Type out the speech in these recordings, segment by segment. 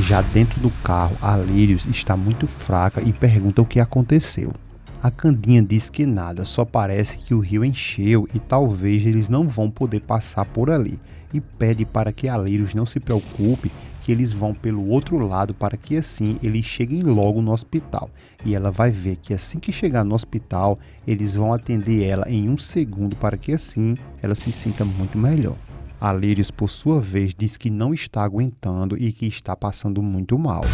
Já dentro do carro, a Lírios está muito fraca e pergunta o que aconteceu. A Candinha diz que nada, só parece que o rio encheu e talvez eles não vão poder passar por ali, e pede para que a Lírios não se preocupe, que eles vão pelo outro lado para que assim eles cheguem logo no hospital. E ela vai ver que assim que chegar no hospital, eles vão atender ela em 1 segundo para que assim ela se sinta muito melhor. A Lírios, por sua vez, diz que não está aguentando e que está passando muito mal.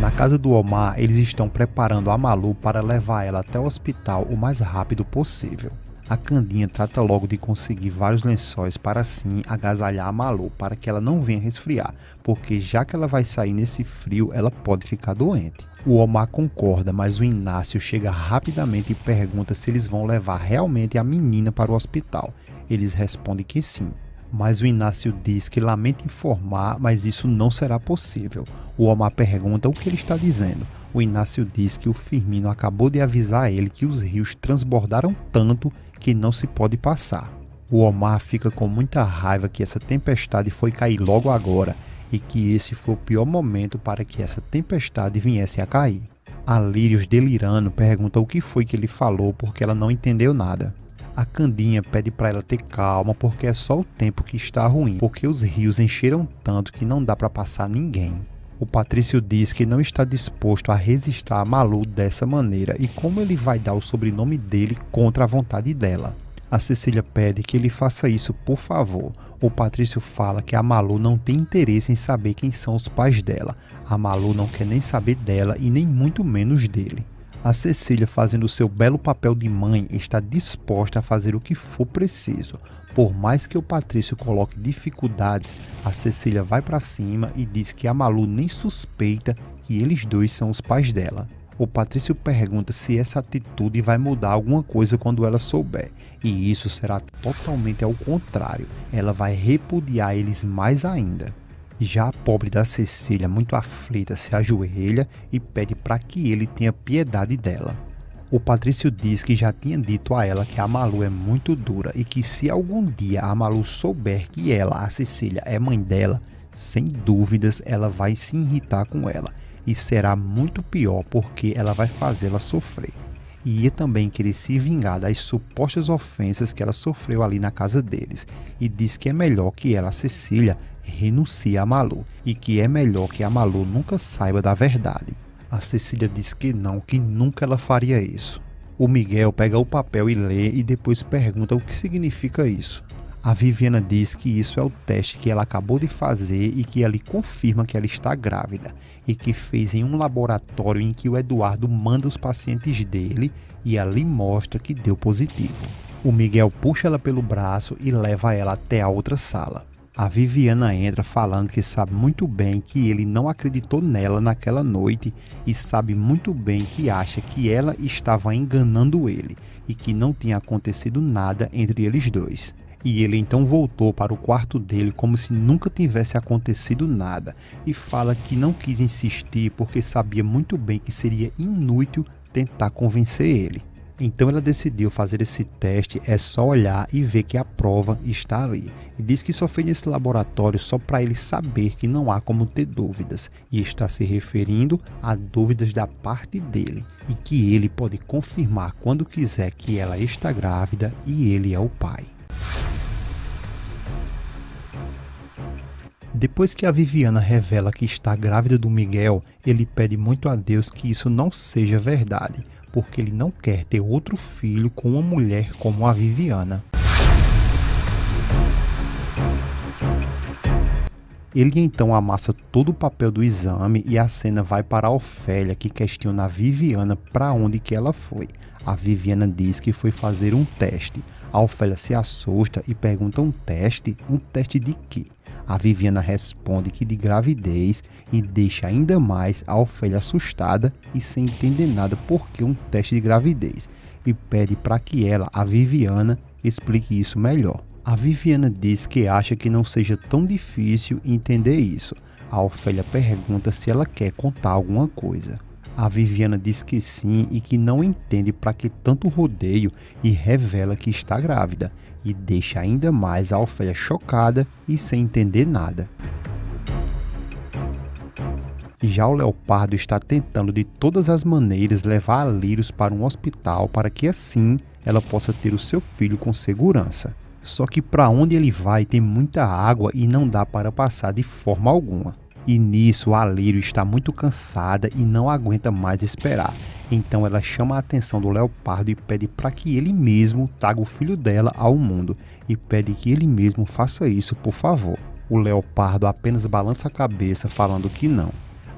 Na casa do Omar, eles estão preparando a Malu para levar ela até o hospital o mais rápido possível. A Candinha trata logo de conseguir vários lençóis para assim agasalhar a Malu para que ela não venha resfriar, porque já que ela vai sair nesse frio, ela pode ficar doente. O Omar concorda, mas o Inácio chega rapidamente e pergunta se eles vão levar realmente a menina para o hospital. Eles respondem que sim. Mas o Inácio diz que lamenta informar, mas isso não será possível. O Omar pergunta o que ele está dizendo. O Inácio diz que o Firmino acabou de avisar ele que os rios transbordaram tanto que não se pode passar. O Omar fica com muita raiva que essa tempestade foi cair logo agora e que esse foi o pior momento para que essa tempestade viesse a cair. A Lírios, delirando, pergunta o que foi que ele falou porque ela não entendeu nada. A Candinha pede para ela ter calma porque é só o tempo que está ruim, porque os rios encheram tanto que não dá para passar ninguém. O Patrício diz que não está disposto a registrar a Malu dessa maneira e como ele vai dar o sobrenome dele contra a vontade dela. A Cecília pede que ele faça isso por favor. O Patrício fala que a Malu não tem interesse em saber quem são os pais dela. A Malu não quer nem saber dela e nem muito menos dele. A Cecília, fazendo seu belo papel de mãe, está disposta a fazer o que for preciso. Por mais que o Patrício coloque dificuldades, a Cecília vai para cima e diz que a Malu nem suspeita que eles dois são os pais dela. O Patrício pergunta se essa atitude vai mudar alguma coisa quando ela souber, e isso será totalmente ao contrário, ela vai repudiar eles mais ainda. Já a pobre da Cecília, muito aflita, se ajoelha e pede para que ele tenha piedade dela. O Patrício diz que já tinha dito a ela que a Malu é muito dura e que se algum dia a Malu souber que ela, a Cecília, é mãe dela, sem dúvidas ela vai se irritar com ela e será muito pior porque ela vai fazê-la sofrer. E ia também querer se vingar das supostas ofensas que ela sofreu ali na casa deles e diz que é melhor que ela, a Cecília, renuncie a Malu e que é melhor que a Malu nunca saiba da verdade. A Cecília diz que não, que nunca ela faria isso. O Miguel pega o papel e lê e depois pergunta o que significa isso. A Viviana diz que isso é o teste que ela acabou de fazer e que ele confirma que ela está grávida e que fez em um laboratório em que o Eduardo manda os pacientes dele e ali mostra que deu positivo. O Miguel puxa ela pelo braço e leva ela até a outra sala. A Viviana entra falando que sabe muito bem que ele não acreditou nela naquela noite e sabe muito bem que acha que ela estava enganando ele e que não tinha acontecido nada entre eles dois. E ele então voltou para o quarto dele como se nunca tivesse acontecido nada e fala que não quis insistir porque sabia muito bem que seria inútil tentar convencer ele. Então ela decidiu fazer esse teste, é só olhar e ver que a prova está ali. E diz que só fez nesse laboratório só para ele saber que não há como ter dúvidas. E está se referindo a dúvidas da parte dele. E que ele pode confirmar quando quiser que ela está grávida e ele é o pai. Depois que a Viviana revela que está grávida do Miguel, ele pede muito a Deus que isso não seja verdade, porque ele não quer ter outro filho com uma mulher como a Viviana. Ele então amassa todo o papel do exame e a cena vai para a Ofélia, que questiona a Viviana para onde que ela foi. A Viviana diz que foi fazer um teste. A Ofélia se assusta e pergunta um teste? Um teste de quê? A Viviana responde que de gravidez e deixa ainda mais a Ofélia assustada e sem entender nada por que um teste de gravidez e pede para que ela, a Viviana, explique isso melhor. A Viviana diz que acha que não seja tão difícil entender isso. A Ofélia pergunta se ela quer contar alguma coisa. A Viviana diz que sim e que não entende para que tanto rodeio e revela que está grávida, e deixa ainda mais a Ofélia chocada e sem entender nada. Já o Leopardo está tentando de todas as maneiras levar a Lírios para um hospital para que assim ela possa ter o seu filho com segurança. Só que para onde ele vai tem muita água e não dá para passar de forma alguma. E nisso a Lírio está muito cansada e não aguenta mais esperar. Então ela chama a atenção do Leopardo e pede para que ele mesmo traga o filho dela ao mundo. E pede que ele mesmo faça isso, por favor. O Leopardo apenas balança a cabeça falando que não.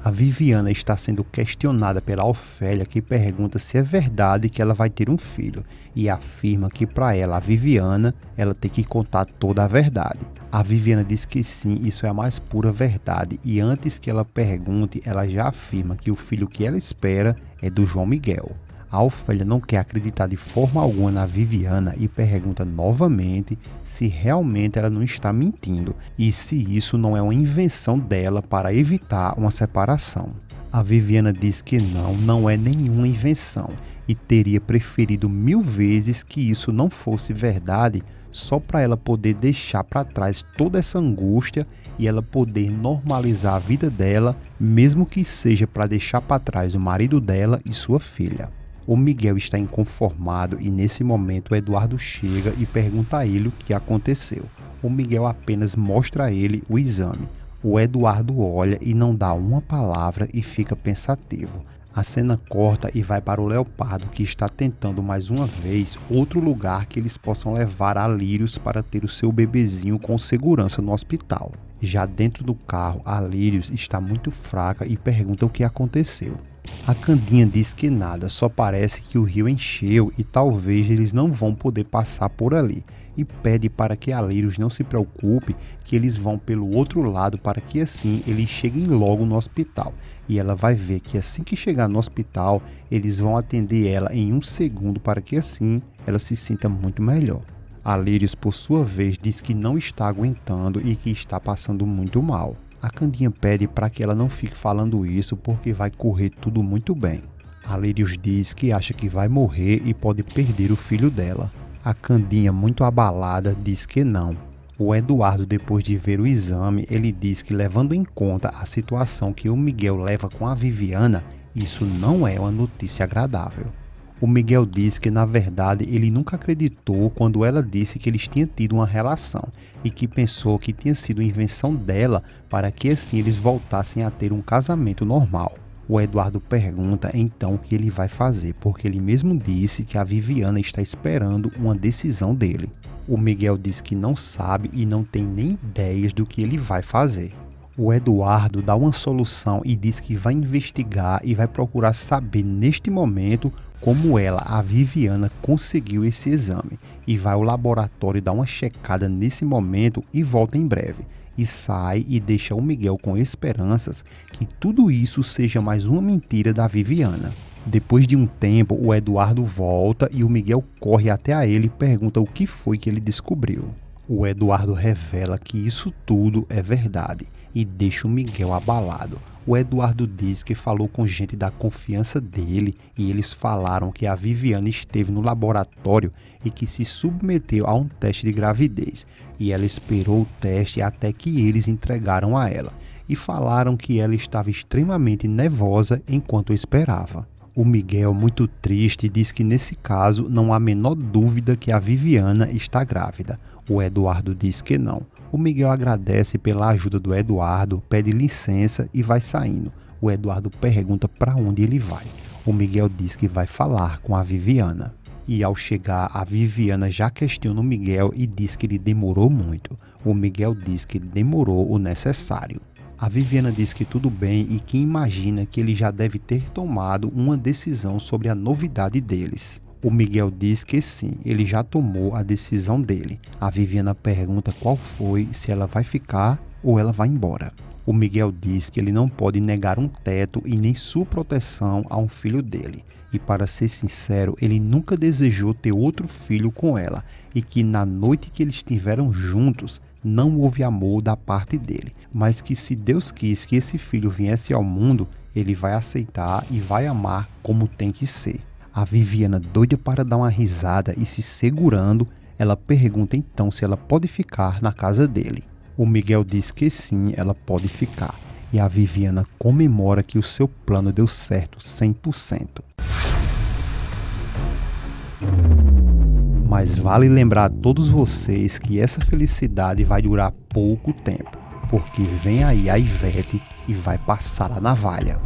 A Viviana está sendo questionada pela Ofélia, que pergunta se é verdade que ela vai ter um filho, e afirma que para ela, a Viviana, ela tem que contar toda a verdade. A Viviana diz que sim, isso é a mais pura verdade, e antes que ela pergunte, ela já afirma que o filho que ela espera é do João Miguel. A Ofélia não quer acreditar de forma alguma na Viviana e pergunta novamente se realmente ela não está mentindo e se isso não é uma invenção dela para evitar uma separação. A Viviana diz que não é nenhuma invenção e teria preferido 1000 vezes que isso não fosse verdade, só para ela poder deixar para trás toda essa angústia e ela poder normalizar a vida dela, mesmo que seja para deixar para trás o marido dela e sua filha. O Miguel está inconformado e nesse momento o Eduardo chega e pergunta a ele o que aconteceu. O Miguel apenas mostra a ele o exame. O Eduardo olha e não dá uma palavra e fica pensativo. A cena corta e vai para o Leopardo, que está tentando mais uma vez outro lugar que eles possam levar a Lírios para ter o seu bebezinho com segurança no hospital. Já dentro do carro, a Lírios está muito fraca e pergunta o que aconteceu. A Candinha diz que nada, só parece que o rio encheu e talvez eles não vão poder passar por ali, e pede para que a Lírios não se preocupe, que eles vão pelo outro lado para que assim eles cheguem logo no hospital. E ela vai ver que assim que chegar no hospital, eles vão atender ela em 1 segundo para que assim ela se sinta muito melhor. A Lírios, por sua vez, diz que não está aguentando e que está passando muito mal. A Candinha pede para que ela não fique falando isso porque vai correr tudo muito bem. A Lírios diz que acha que vai morrer e pode perder o filho dela. A Candinha, muito abalada, diz que não. O Eduardo, depois de ver o exame, ele diz que levando em conta a situação que o Miguel leva com a Viviana, isso não é uma notícia agradável. O Miguel diz que na verdade ele nunca acreditou quando ela disse que eles tinham tido uma relação e que pensou que tinha sido invenção dela para que assim eles voltassem a ter um casamento normal. O Eduardo pergunta então o que ele vai fazer, porque ele mesmo disse que a Viviana está esperando uma decisão dele. O Miguel diz que não sabe e não tem nem ideias do que ele vai fazer. O Eduardo dá uma solução e diz que vai investigar e vai procurar saber neste momento como ela, a Viviana, conseguiu esse exame. E vai ao laboratório dar uma checada nesse momento e volta em breve. E sai e deixa o Miguel com esperanças que tudo isso seja mais uma mentira da Viviana. Depois de um tempo, o Eduardo volta e o Miguel corre até a ele e pergunta o que foi que ele descobriu. O Eduardo revela que isso tudo é verdade e deixa o Miguel abalado. O Eduardo diz que falou com gente da confiança dele e eles falaram que a Viviana esteve no laboratório e que se submeteu a um teste de gravidez. E ela esperou o teste até que eles entregaram a ela. E falaram que ela estava extremamente nervosa enquanto esperava. O Miguel, muito triste, diz que nesse caso não há a menor dúvida que a Viviana está grávida. O Eduardo diz que não. O Miguel agradece pela ajuda do Eduardo, pede licença e vai saindo. O Eduardo pergunta para onde ele vai. O Miguel diz que vai falar com a Viviana. E ao chegar, a Viviana já questiona o Miguel e diz que ele demorou muito. O Miguel diz que ele demorou o necessário. A Viviana diz que tudo bem e que imagina que ele já deve ter tomado uma decisão sobre a novidade deles. O Miguel diz que sim, ele já tomou a decisão dele. A Viviana pergunta qual foi, se ela vai ficar ou ela vai embora. O Miguel diz que ele não pode negar um teto e nem sua proteção a um filho dele. E para ser sincero, ele nunca desejou ter outro filho com ela e que na noite que eles estiveram juntos, não houve amor da parte dele, mas que se Deus quis que esse filho viesse ao mundo, ele vai aceitar e vai amar como tem que ser. A Viviana, doida para dar uma risada e se segurando, ela pergunta então se ela pode ficar na casa dele. O Miguel diz que sim, ela pode ficar. E a Viviana comemora que o seu plano deu certo 100%. Mas vale lembrar a todos vocês que essa felicidade vai durar pouco tempo, porque vem aí a Ivete e vai passar a navalha.